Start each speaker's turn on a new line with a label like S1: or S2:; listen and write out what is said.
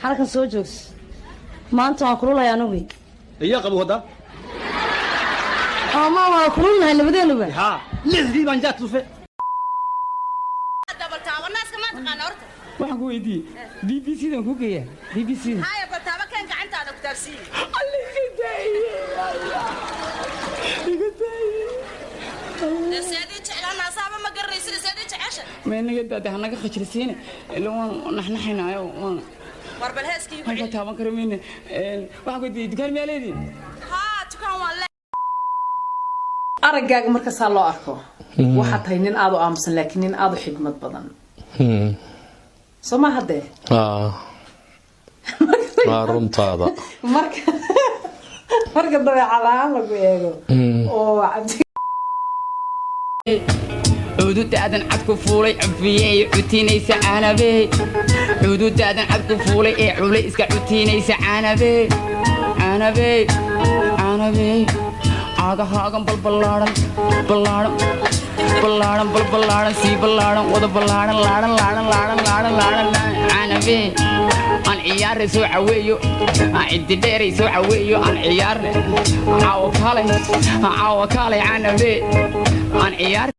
S1: halkan soo joogs maanta waan kululayaa anugu
S2: iya qabo wada
S1: ama waa kululahay labadeenuba
S2: ha lixdii baan jaad tufe
S3: double taaba naaska ma taqaan horta
S2: waxaan ku weydiiyey BBC dan ku geeyaa BBC
S3: haya bal taaba kan gacantaada ku taabsi سيدي تعلنا صعبة ما قريت سيدي تعيش
S2: ما نقدر ده هناك خشرسين لو نحن حنا
S3: ورب الهاسكي
S2: ما تابع كرمين واحد قدي تكلم يا ليدي
S3: ها تكون ولا
S4: aragaaga marka saa loo arko waxa tahay nin aad u aamusan laakiin nin aad u xigmad badan soma hadee
S5: runtaada
S4: marka dabeecadaha lagu eego oo
S2: عودود أذن عدك فولي عفية عتينيس أنا بي عودود أذن عدك فولي عولي إسك عتينيس أنا بي أنا بي أنا بي آجا هاجم بالبلارن بلارن بلارن بالبلارن سي بلارن وده بلارن لارن لارن لارن لارن لارن أنا بي أن عيار سو عويو عد ديري سو عويو أن عيار عاو كالي أنا بي أن عيار